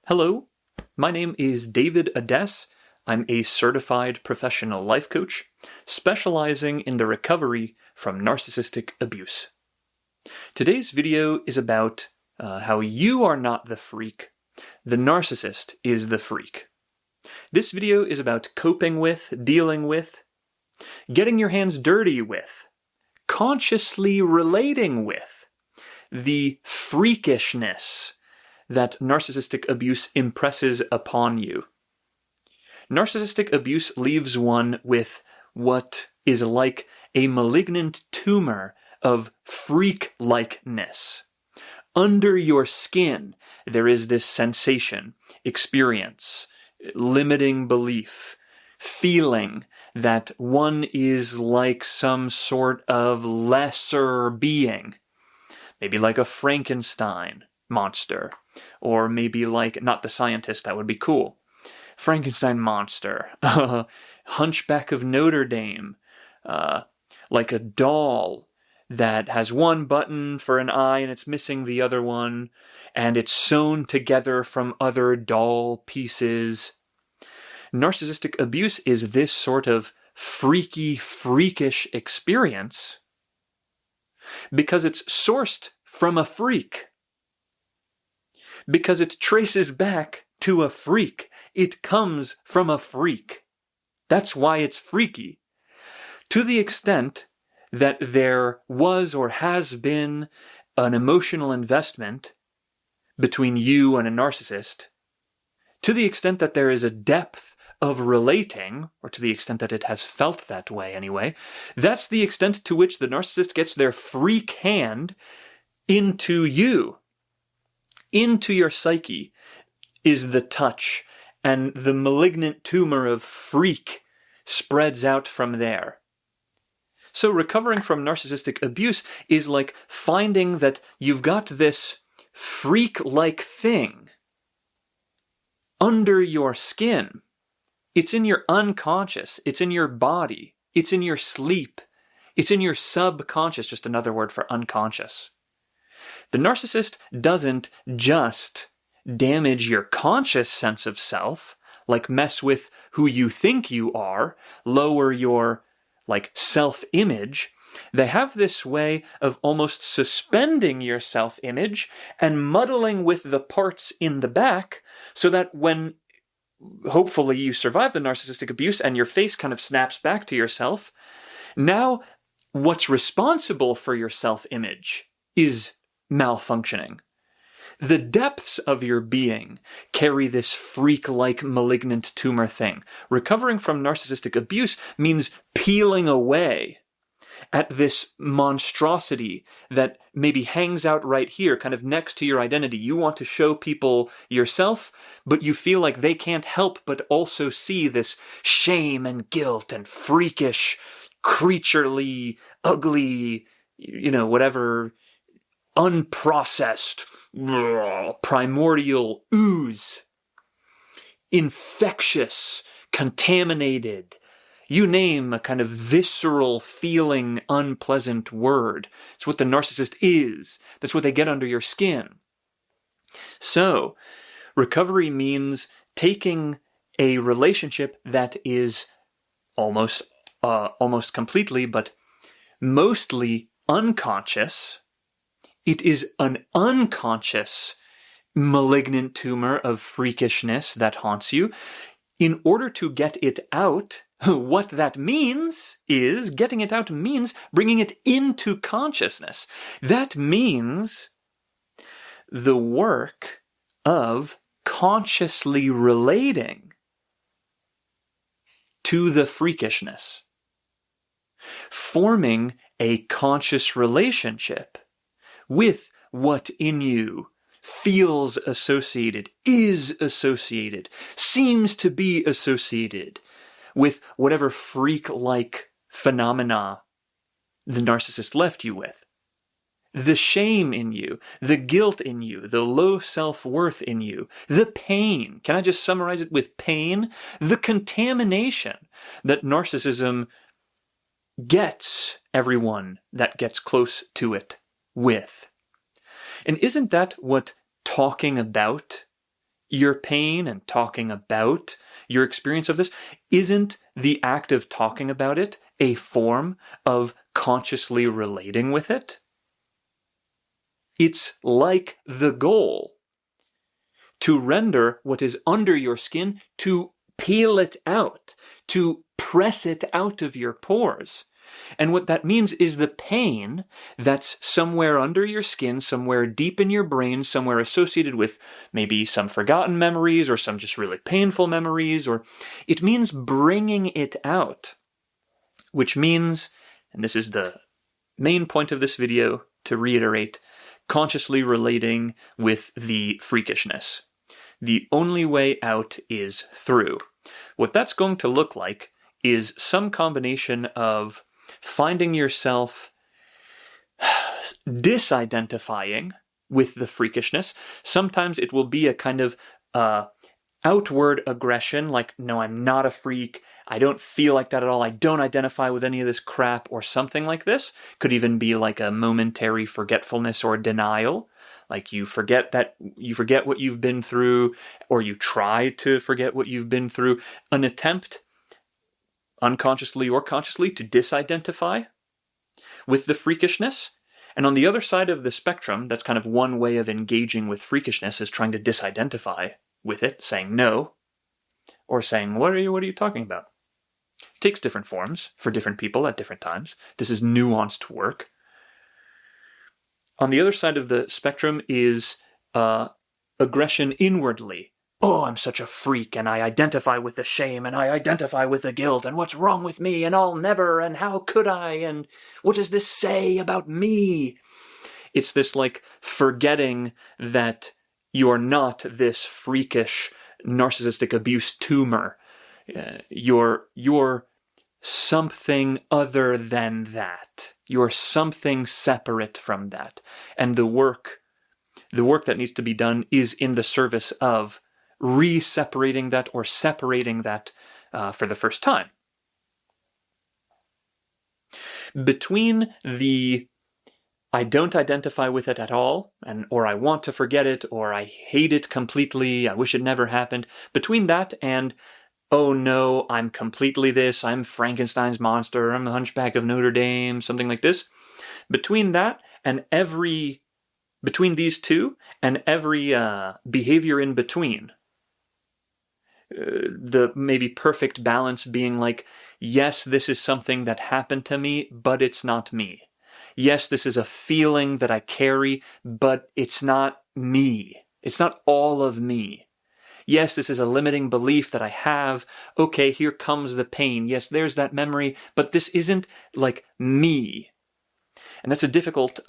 Hello, my name is David Ades. I'm a certified professional life coach, specializing in the recovery from narcissistic abuse. Today's video is about how you are not the freak, the narcissist is the freak. This video is about coping with, dealing with, getting your hands dirty with, consciously relating with the freakishness that narcissistic abuse impresses upon you. Narcissistic abuse leaves one with what is like a malignant tumor of freak-likeness. Under your skin, there is this sensation, experience, limiting belief, feeling that one is like some sort of lesser being, maybe like a Frankenstein monster, or maybe like, not the scientist, that would be cool, Frankenstein monster, Hunchback of Notre Dame, like a doll that has one button for an eye and it's missing the other one, and it's sewn together from other doll pieces. Narcissistic abuse is this sort of freaky, freakish experience because it's sourced from a freak. Because it traces back to a freak. It comes from a freak. That's why it's freaky. To the extent that there was or has been an emotional investment between you and a narcissist, to the extent that there is a depth of relating, or to the extent that it has felt that way anyway, that's the extent to which the narcissist gets their freak hand into you. Into your psyche is the touch, and the malignant tumor of freak spreads out from there. So recovering from narcissistic abuse is like finding that you've got this freak-like thing under your skin. It's in your unconscious, it's in your body, it's in your sleep, it's in your subconscious, just another word for unconscious. The narcissist doesn't just damage your conscious sense of self, like mess with who you think you are, lower your self-image. They have this way of almost suspending your self-image and muddling with the parts in the back so that when hopefully you survive the narcissistic abuse and your face kind of snaps back to yourself, now what's responsible for your self-image is malfunctioning. The depths of your being carry this freak-like malignant tumor thing. Recovering from narcissistic abuse means peeling away at this monstrosity that maybe hangs out right here, kind of next to your identity. You want to show people yourself, but you feel like they can't help but also see this shame and guilt and freakish, creaturely, ugly, whatever, unprocessed, primordial ooze, infectious, contaminated, you name a kind of visceral feeling, unpleasant word. It's what the narcissist is. That's what they get under your skin. So, recovery means taking a relationship that is almost completely, but mostly unconscious. It is an unconscious malignant tumor of freakishness that haunts you. In order to get it out, what that means is, getting it out means bringing it into consciousness. That means the work of consciously relating to the freakishness. Forming a conscious relationship with what in you feels associated, is associated, seems to be associated with whatever freak-like phenomena the narcissist left you with. The shame in you, the guilt in you, the low self-worth in you, the pain. Can I just summarize it with pain? The contamination that narcissism gets everyone that gets close to it with. And isn't that what talking about your pain and talking about your experience of this, isn't the act of talking about it a form of consciously relating with it? It's like the goal to render what is under your skin, to peel it out, to press it out of your pores. And what that means is the pain that's somewhere under your skin, somewhere deep in your brain, somewhere associated with maybe some forgotten memories or some just really painful memories, or it means bringing it out, which means, and this is the main point of this video, to reiterate, consciously relating with the freakishness. The only way out is through. What that's going to look like is some combination of finding yourself disidentifying with the freakishness. Sometimes it will be a kind of outward aggression, like, no, I'm not a freak, I don't feel like that at all, I don't identify with any of this crap, or something like this. Could even be like a momentary forgetfulness or denial, like you forget what you've been through, or you try to forget what you've been through, an attempt, unconsciously or consciously, to disidentify with the freakishness. And on the other side of the spectrum, that's kind of one way of engaging with freakishness, is trying to disidentify with it, saying no, or saying, what are you talking about? It takes different forms for different people at different times. This is nuanced work. On the other side of the spectrum is aggression inwardly. Oh, I'm such a freak, and I identify with the shame, and I identify with the guilt, and what's wrong with me, and I'll never, and how could I, and what does this say about me? It's this, like, forgetting that you're not this freakish narcissistic abuse tumor. You're something other than that. You're something separate from that. And the work that needs to be done is in the service of re-separating that, or separating that for the first time. Between the I don't identify with it at all, or I want to forget it, or I hate it completely, I wish it never happened, between that and, oh no, I'm completely this, I'm Frankenstein's monster, I'm the Hunchback of Notre Dame, something like this, between that and between these two and every behavior in between, the maybe perfect balance being like, yes, this is something that happened to me, but it's not me. Yes, this is a feeling that I carry, but it's not me. It's not all of me. Yes, this is a limiting belief that I have. Okay, here comes the pain. Yes, there's that memory, but this isn't like me. And that's a difficult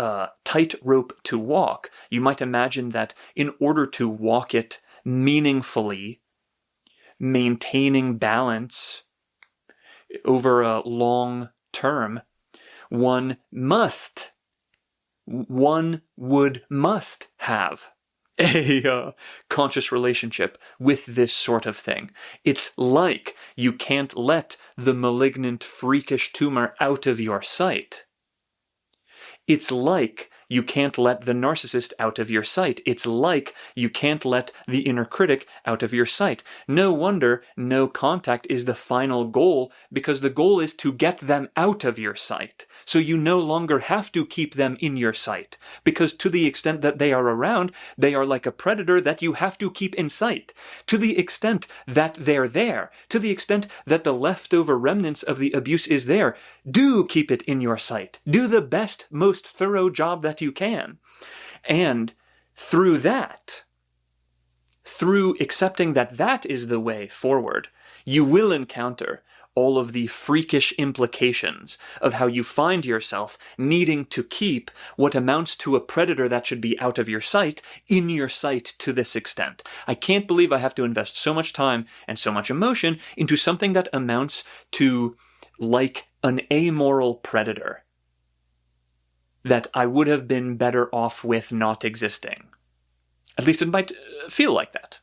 tightrope to walk. You might imagine that in order to walk it meaningfully, maintaining balance over a long term, one would have a conscious relationship with this sort of thing. It's like you can't let the malignant, freakish tumor out of your sight. It's like you can't let the narcissist out of your sight. It's like you can't let the inner critic out of your sight. No wonder no contact is the final goal, because the goal is to get them out of your sight. So you no longer have to keep them in your sight, because to the extent that they are around, they are like a predator that you have to keep in sight. To the extent that they're there, to the extent that the leftover remnants of the abuse is there, do keep it in your sight. Do the best, most thorough job that you can. And through that, through accepting that that is the way forward, you will encounter all of the freakish implications of how you find yourself needing to keep what amounts to a predator that should be out of your sight in your sight to this extent. I can't believe I have to invest so much time and so much emotion into something that amounts to like an amoral predator that I would have been better off with not existing. At least it might feel like that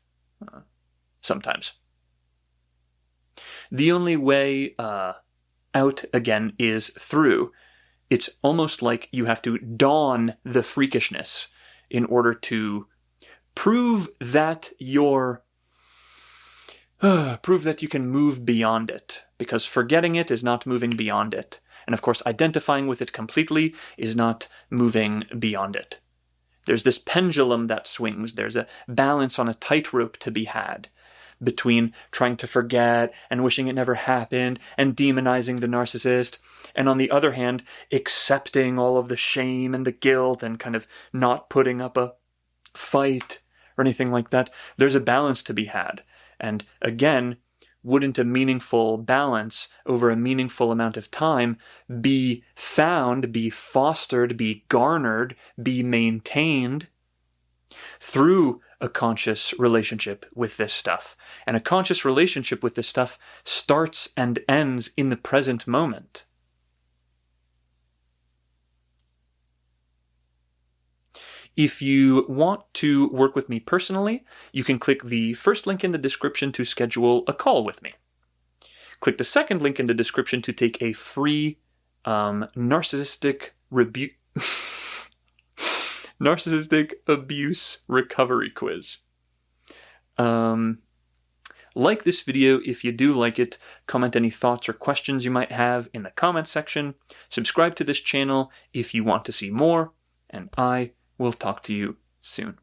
sometimes. The only way out, again, is through. It's almost like you have to don the freakishness in order to prove that you can move beyond it, because forgetting it is not moving beyond it. And of course, identifying with it completely is not moving beyond it. There's this pendulum that swings. There's a balance on a tightrope to be had between trying to forget and wishing it never happened and demonizing the narcissist, and on the other hand, accepting all of the shame and the guilt and kind of not putting up a fight or anything like that. There's a balance to be had. And again, wouldn't a meaningful balance over a meaningful amount of time be found, be fostered, be garnered, be maintained through a conscious relationship with this stuff? And a conscious relationship with this stuff starts and ends in the present moment. If you want to work with me personally, you can click the first link in the description to schedule a call with me. Click the second link in the description to take a free narcissistic abuse recovery quiz. Like this video if you do like it. Comment any thoughts or questions you might have in the comment section. Subscribe to this channel if you want to see more, and I will talk to you soon.